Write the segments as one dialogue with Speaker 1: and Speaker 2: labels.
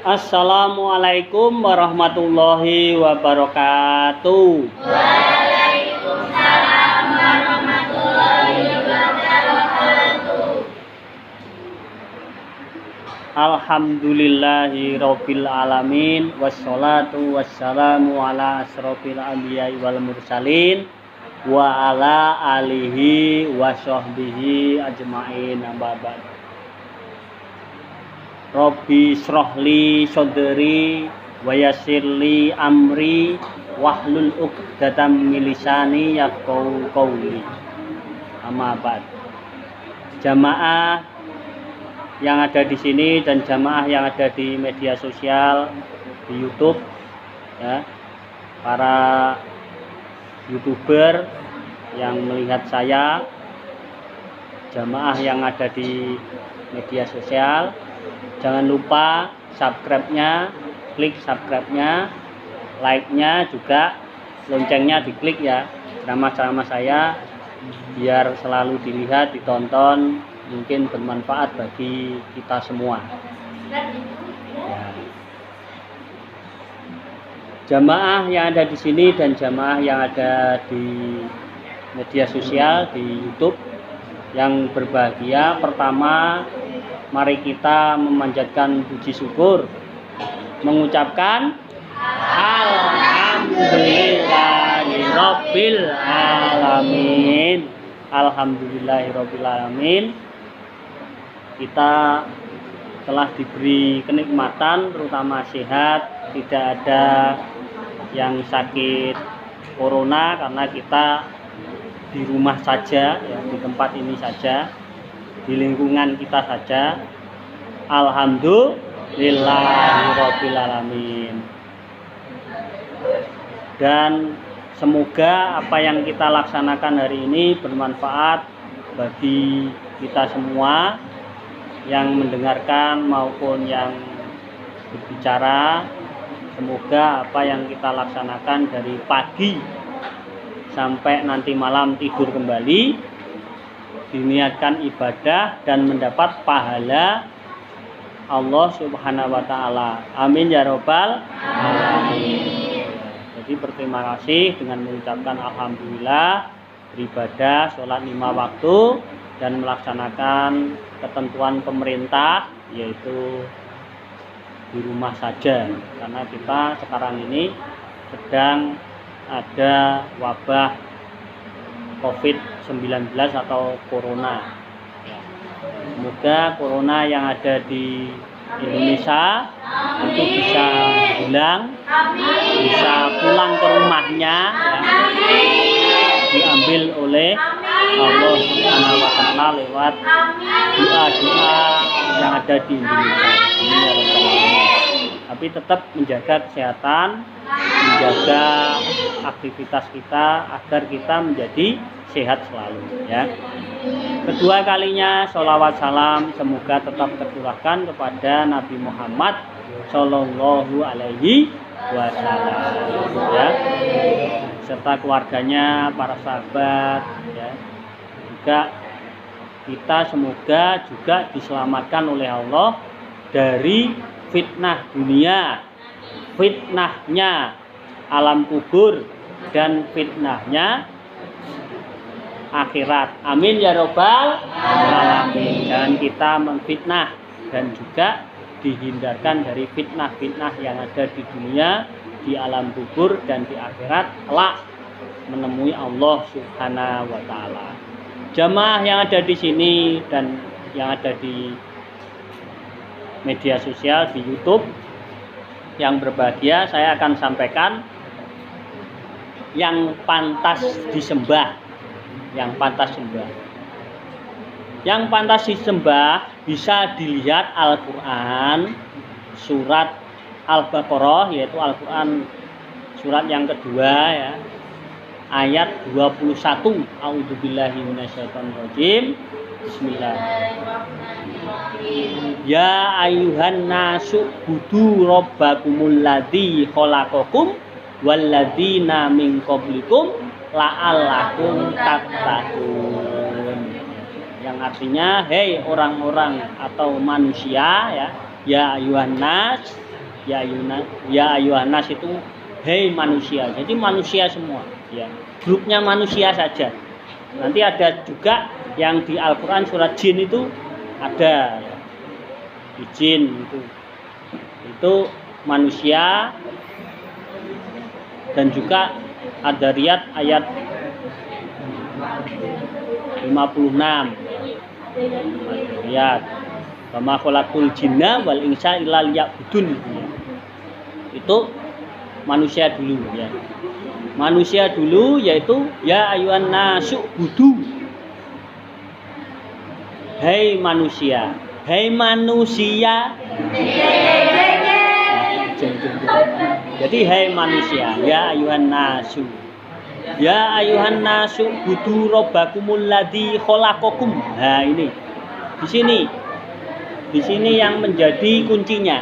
Speaker 1: Assalamualaikum warahmatullahi wabarakatuh.
Speaker 2: Waalaikumsalam warahmatullahi wabarakatuh.
Speaker 1: Alhamdulillahirabbil alamin wassalatu wassalamu ala asrofil anbiya'i wal mursalin wa ala alihi wa sahbihi ajmain, amma ba'd. Robbi srohli sodri wa yassirli amri wahlul uqdatam min lisani yafqahu qawli, amma ba'd. Jamaah yang ada di sini dan jamaah yang ada di media sosial, di YouTube, ya, para YouTuber yang melihat saya, jamaah yang ada di media sosial, jangan lupa subscribe-nya, klik subscribe-nya, like-nya juga, loncengnya diklik ya, ceramah-ceramah saya biar selalu dilihat, ditonton, mungkin bermanfaat bagi kita semua. Ya. Jamaah yang ada di sini dan jamaah yang ada di media sosial, di YouTube yang berbahagia, pertama mari kita memanjatkan puji syukur, mengucapkan alhamdulillahirabbil alamin. Alhamdulillahirabbil alamin. Kita telah diberi kenikmatan, terutama sehat, tidak ada yang sakit corona karena kita di rumah saja, ya, di tempat ini saja, di lingkungan kita saja. Alhamdulillahirabbil alamin. Dan semoga apa yang kita laksanakan hari ini bermanfaat bagi kita semua yang mendengarkan maupun yang berbicara. Semoga apa yang kita laksanakan dari pagi sampai nanti malam tidur kembali diniatkan ibadah dan mendapat pahala Allah Subhanahu wa taala. Amin ya robbal alamin. Jadi berterima kasih dengan mengucapkan alhamdulillah, beribadah, sholat 5 waktu dan melaksanakan ketentuan pemerintah, yaitu di rumah saja karena kita sekarang ini sedang ada wabah COVID-19 atau corona. Semoga corona yang ada di Indonesia itu bisa hilang, bisa pulang ke rumahnya, ya, diambil oleh Allah Subhanahu wa taala lewat doa-doa yang ada di Indonesia. Tapi tetap menjaga kesehatan, menjaga aktivitas kita agar kita menjadi sehat selalu, ya. Kedua kalinya sholawat salam semoga tetap tercurahkan kepada Nabi Muhammad Shallallahu Alaihi Wasallam, ya, serta keluarganya, para sahabat, ya. Juga kita semoga juga diselamatkan oleh Allah dari fitnah dunia, fitnahnya alam kubur, dan fitnahnya akhirat. Amin ya robbal alamin. Jangan kita memfitnah dan juga dihindarkan dari fitnah-fitnah yang ada di dunia, di alam kubur, dan di akhirat kelak menemui Allah Subhanahu wa taala. Jamaah yang ada di sini dan yang ada di media sosial, di YouTube yang berbahagia, saya akan sampaikan yang pantas disembah, yang pantas sembah. Yang pantas disembah bisa dilihat Al-Quran surat Al-Baqarah, yaitu Al-Quran surat yang kedua, ya, ayat 21. A'udzubillahi minasyaitonirrajim. Bismillahirrahmanirrahim. Ya ayuhan nasu budu rabbakumul ladzi khalaqakum walladzina min qablikum la'allakum tattaqun. Yang artinya, hei orang-orang atau manusia, ya, ya ayuhan nas, ya ayuhan nas itu hei manusia. Jadi manusia semua, ya. Grupnya manusia saja. Nanti ada juga yang di Al-Qur'an surat jin itu ada. Di jin itu manusia, dan juga ada Riyad ayat 56. Riyad wa ma khalaqul jinna wal insa illa liya'budun. Itu manusia dulu, ya. Manusia dulu yaitu ya ayuhan nasu budu. Hei manusia, hei manusia. Jadi hei manusia, ya ayuhan nasu. Ya ayuhan nasu budu rabbakumul ladzi khalaqakum. Nah, ini. Di sini yang menjadi kuncinya.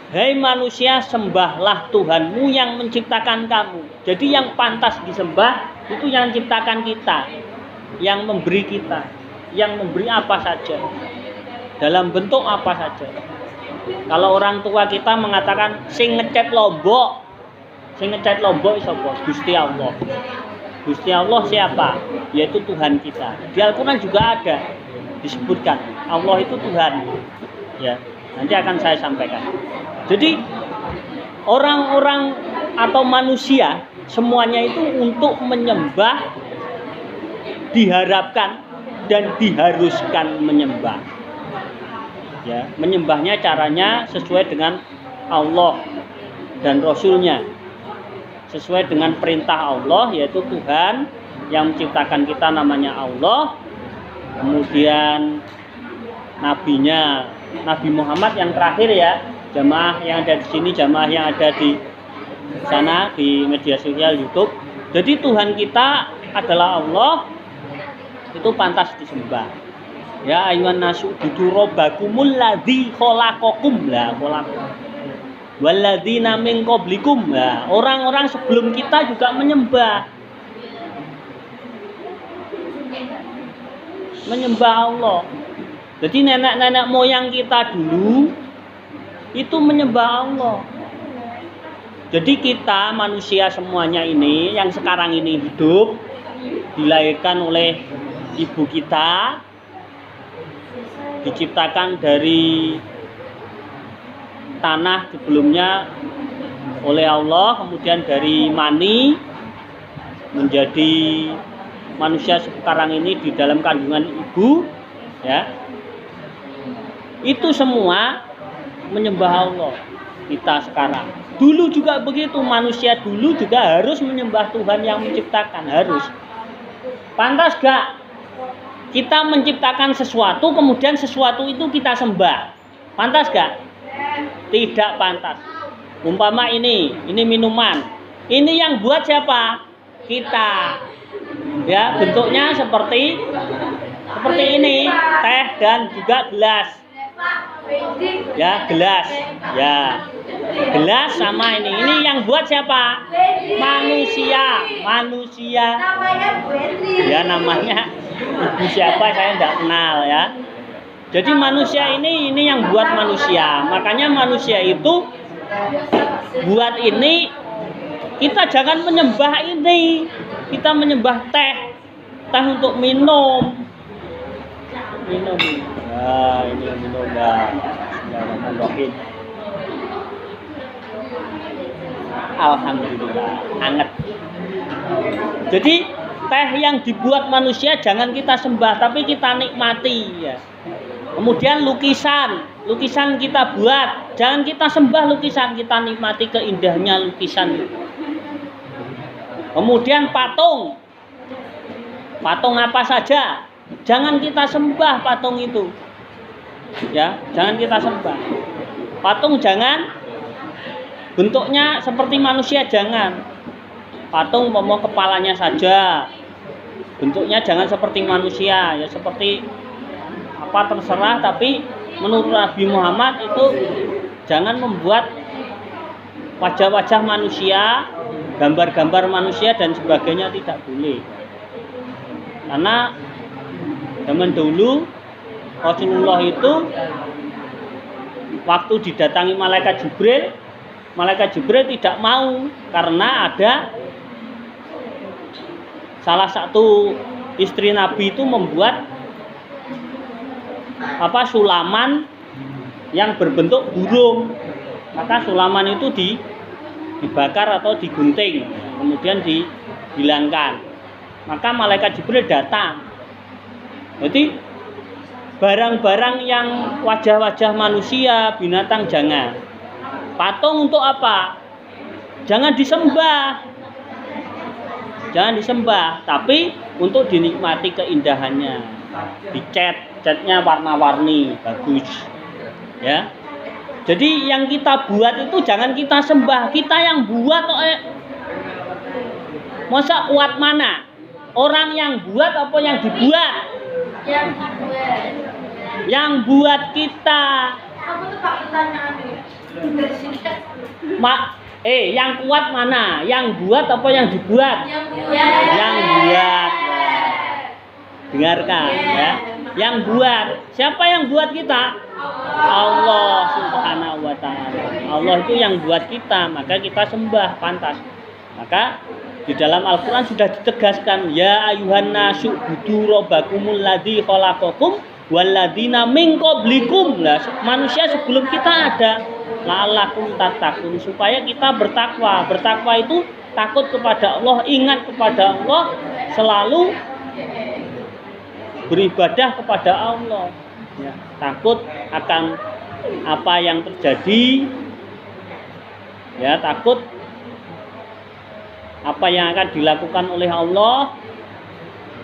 Speaker 1: Hei manusia, sembahlah Tuhanmu yang menciptakan kamu. Jadi yang pantas disembah itu yang menciptakan kita, yang memberi kita, yang memberi apa saja, dalam bentuk apa saja. Kalau orang tua kita mengatakan sing ngecat lombok sapa? Gusti Allah. Gusti Allah siapa? Yaitu Tuhan kita. Di Al-Qur'an juga ada disebutkan Allah itu Tuhan. Ya, nanti akan saya sampaikan. Jadi orang-orang atau manusia semuanya itu untuk menyembah diharapkan dan diharuskan menyembah. Ya, menyembahnya caranya sesuai dengan Allah dan Rasul-Nya. Sesuai dengan perintah Allah, yaitu Tuhan yang menciptakan kita namanya Allah. Kemudian nabinya Nabi Muhammad yang terakhir, ya. Jamaah yang ada di sini, jamaah yang ada di sana di media sosial YouTube. Jadi Tuhan kita adalah Allah, itu pantas disembah. Ya ayuhan nasu budu rabbakumul ladzi khalaqakum. Lah khalaqakum. Walladzina min qablikum. Lah orang-orang sebelum kita juga menyembah Allah. Jadi nenek-nenek moyang kita dulu itu menyembah Allah. Jadi kita manusia semuanya ini yang sekarang ini hidup, dilahirkan oleh ibu kita, diciptakan dari tanah sebelumnya oleh Allah, kemudian dari mani menjadi manusia sekarang ini di dalam kandungan ibu, ya. Itu semua menyembah Allah kita sekarang. Dulu juga begitu, manusia dulu juga harus menyembah Tuhan yang menciptakan, harus. Pantas gak kita menciptakan sesuatu kemudian sesuatu itu kita sembah? Pantas gak? Tidak pantas. Umpama ini minuman. Ini yang buat siapa? Kita. Ya, bentuknya seperti ini, teh dan juga gelas. Ya, gelas. Ya. Gelas sama ini. Ini yang buat siapa? Manusia. Ya, namanya ibu siapa saya tidak kenal, ya. Jadi manusia ini yang buat manusia. Makanya manusia itu buat ini, kita jangan menyembah ini. Kita menyembah teh untuk minum. Nah, ini minum dah. Bismillahirrahmanirrahim. Alhamdulillah, hangat. Jadi teh yang dibuat manusia jangan kita sembah, tapi kita nikmati, ya. Kemudian lukisan kita buat, jangan kita sembah lukisan, kita nikmati keindahnya lukisan. Kemudian patung apa saja, jangan kita sembah patung itu, ya, jangan kita sembah. Patung jangan bentuknya seperti manusia, jangan. Patung mau kepalanya saja, bentuknya jangan seperti manusia, ya seperti apa terserah, tapi menurut Nabi Muhammad itu jangan membuat wajah-wajah manusia, gambar-gambar manusia dan sebagainya, tidak boleh. Karena zaman dulu Rasulullah itu waktu didatangi malaikat Jibril tidak mau karena ada salah satu istri Nabi itu membuat sulaman yang berbentuk burung. Maka sulaman itu dibakar atau digunting, kemudian dihilangkan. Maka malaikat Jibril datang. Jadi barang-barang yang wajah-wajah manusia, binatang jangan. Patung untuk apa? Jangan disembah. Jangan disembah, tapi untuk dinikmati keindahannya. Catnya warna-warni, bagus. Ya. Jadi yang kita buat itu jangan kita sembah, kita yang buat kok. Masa kuat mana? Orang yang buat apa yang dibuat?
Speaker 2: Yang dibuat.
Speaker 1: Yang buat kita.
Speaker 2: Kamu tuh pakai pertanyaan
Speaker 1: Yang kuat mana? Yang buat apa yang dibuat?
Speaker 2: Yang buat.
Speaker 1: Yang buat. Dengarkan ya. Yang buat. Siapa yang buat kita? Allah Subhanahu wa ta'ala. Allah itu yang buat kita, maka kita sembah, pantas. Maka di dalam Al-Qur'an sudah ditegaskan, ya ayuhan nasu budu rabbakumul ladzi khalaqakum walladzina min qablikum. Nah, manusia sebelum kita ada, la'allakum tattaqun, supaya kita bertakwa. Bertakwa itu takut kepada Allah, ingat kepada Allah, selalu beribadah kepada Allah. Ya, takut akan apa yang terjadi, ya, takut apa yang akan dilakukan oleh Allah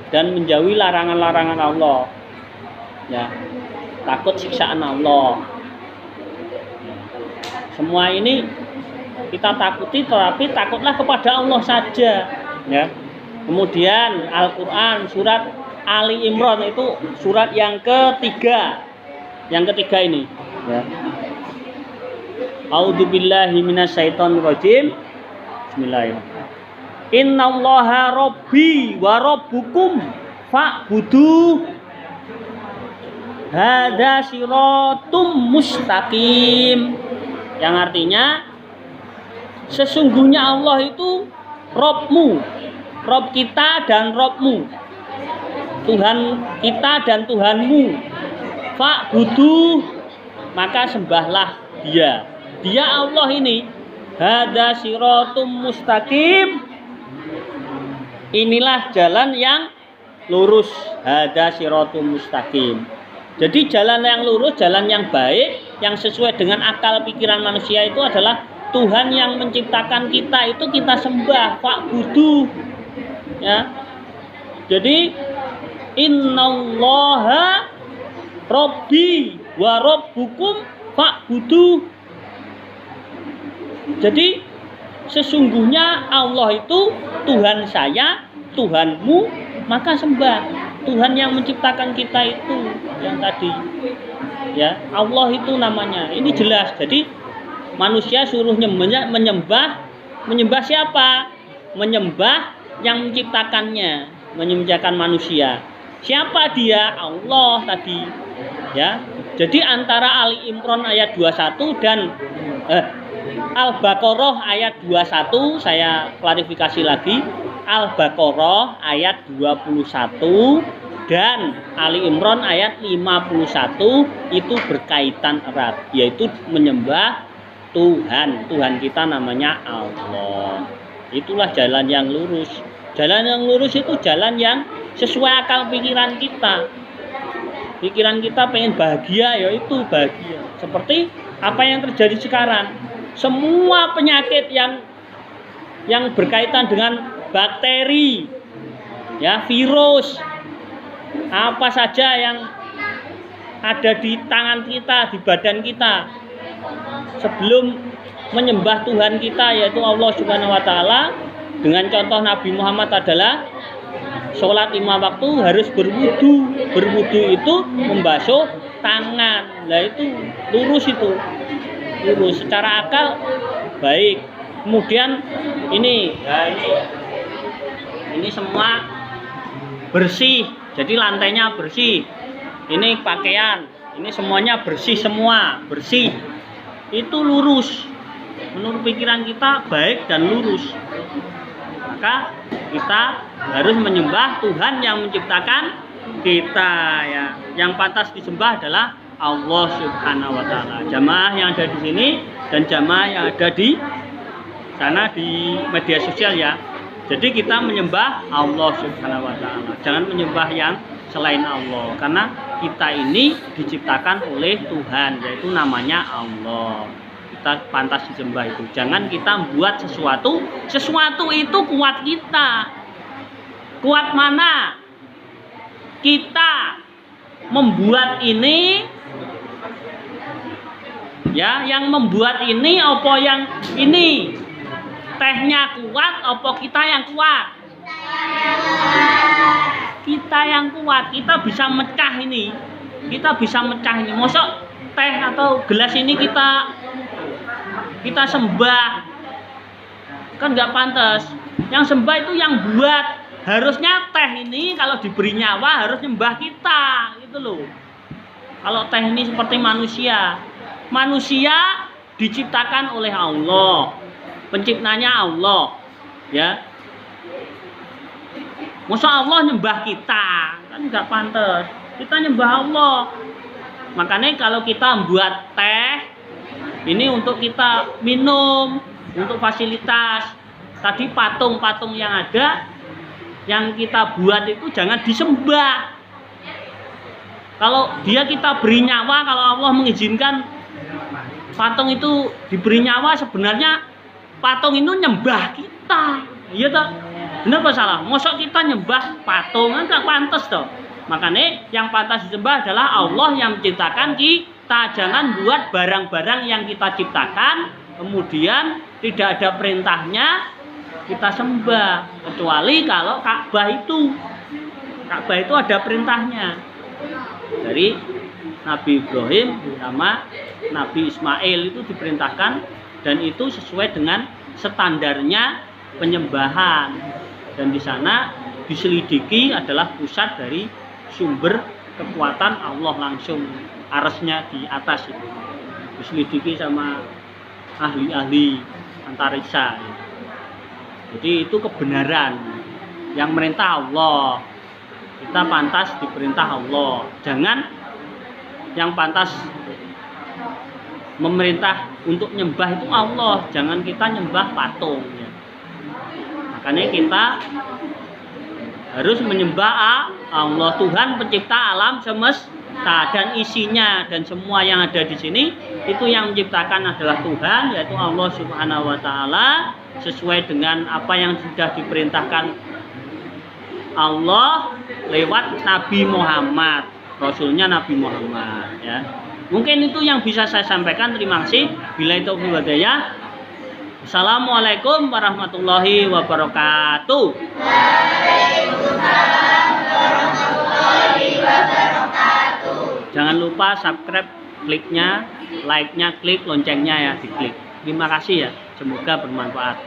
Speaker 1: dan menjauhi larangan-larangan Allah. Ya, takut siksaan Allah. Ya. Semua ini kita takuti, tetapi takutlah kepada Allah saja. Ya. Kemudian Al-Quran surat Ali Imran itu surat yang ketiga. Yang ketiga ini, ya. A'udzubillahi minasyaitonirrajim. Bismillahirrahmanirrahim. Innallaha rabbi wa rabbukum fa'budu. Hadza siratum mustaqim. Yang artinya sesungguhnya Allah itu Rabbmu, Rabb kita dan Rabbmu, Tuhan kita dan Tuhanmu. Fa'budu, maka sembahlah Dia. Dia Allah ini. Hadza siratum mustaqim. Inilah jalan yang lurus. Hadza siratum mustaqim. Jadi jalan yang lurus, jalan yang baik, yang sesuai dengan akal pikiran manusia itu adalah Tuhan yang menciptakan kita, itu kita sembah. Fa'budu. Ya. Jadi innallaha rabbi wa rabbukum fa'budu. Jadi sesungguhnya Allah itu Tuhan saya, Tuhanmu, maka sembah. Tuhan yang menciptakan kita itu yang tadi. Ya, Allah itu namanya. Ini jelas. Jadi manusia suruh menyembah siapa? Menyembah yang menciptakannya, menciptakan manusia. Siapa dia? Allah tadi. Ya. Jadi antara Ali Imran ayat 21 dan Al-Baqarah ayat 21, saya klarifikasi lagi. Al-Baqarah ayat 21 dan Ali Imran ayat 51 itu berkaitan erat, yaitu menyembah Tuhan. Tuhan kita namanya Allah. Itulah jalan yang lurus. Jalan yang lurus itu jalan yang sesuai akal pikiran kita. Pikiran kita pengen bahagia, ya itu bahagia. Seperti apa yang terjadi sekarang. Semua penyakit yang berkaitan dengan bakteri, ya, virus, apa saja yang ada di tangan kita, di badan kita, sebelum menyembah Tuhan kita yaitu Allah Subhanahu wa ta'ala, dengan contoh Nabi Muhammad adalah sholat 5 waktu harus berwudu. Berwudu itu membasuh tangan. Nah itu lurus, itu lurus secara akal baik. Kemudian ini semua bersih, jadi lantainya bersih. Ini pakaian ini semuanya bersih semua, bersih. Itu lurus. Menurut pikiran kita baik dan lurus. Maka kita harus menyembah Tuhan yang menciptakan kita ya. Yang pantas disembah adalah Allah Subhanahu wa taala. Jamaah yang ada di sini dan jamaah yang ada di sana di media sosial ya. Jadi kita menyembah Allah Subhanahu wa taala. Jangan menyembah yang selain Allah, karena kita ini diciptakan oleh Tuhan, yaitu namanya Allah. Kita pantas disembah itu. Jangan kita buat sesuatu itu kuat kita. Kuat mana? Kita membuat ini ya, yang membuat ini apa yang ini? Tehnya kuat apa kita yang kuat? Kita yang kuat, kita bisa mecah ini. Kita bisa mecah ini. Mosok teh atau gelas ini kita sembah. Kan nggak pantas. Yang sembah itu yang buat. Harusnya teh ini kalau diberi nyawa harus nyembah kita, gitu loh. Kalau teh ini seperti manusia. Manusia diciptakan oleh Allah. Penciptanya Allah, ya. Masa Allah nyembah kita, kan nggak pantas. Kita nyembah Allah. Makanya kalau kita buat teh, ini untuk kita minum, untuk fasilitas. Tadi patung-patung yang ada, yang kita buat itu jangan disembah. Kalau dia kita beri nyawa, kalau Allah mengizinkan patung itu diberi nyawa, sebenarnya patung itu nyembah kita. Iya tak? Benar apa salah? Mosok kita nyembah patung kan gak pantas toh. Makanya yang pantas disembah adalah Allah yang menciptakan kita. Jangan buat barang-barang yang kita ciptakan kemudian tidak ada perintahnya kita sembah, kecuali kalau Ka'bah itu ada perintahnya dari Nabi Ibrahim sama Nabi Ismail, itu diperintahkan dan itu sesuai dengan standarnya penyembahan. Dan di sana diselidiki adalah pusat dari sumber kekuatan Allah langsung, arasnya di atas itu. Diselidiki sama ahli-ahli antariksa. Jadi itu kebenaran yang merintah Allah. Kita pantas diperintah Allah. Jangan yang pantas memerintah untuk nyembah itu Allah. Jangan kita nyembah patung ya. Makanya kita harus menyembah Allah, Tuhan pencipta alam semesta dan isinya, dan semua yang ada di sini itu yang menciptakan adalah Tuhan, yaitu Allah Subhanahu wa taala, sesuai dengan apa yang sudah diperintahkan Allah lewat Nabi Muhammad, Rasulnya Nabi Muhammad ya. Mungkin itu yang bisa saya sampaikan. Terima kasih. Billahi taufiq wal hidayah. Assalamualaikum warahmatullahi wabarakatuh.
Speaker 2: Waalaikumsalam warahmatullahi wabarakatuh.
Speaker 1: Jangan lupa subscribe, kliknya, like-nya, klik loncengnya ya, diklik. Terima kasih ya. Semoga bermanfaat.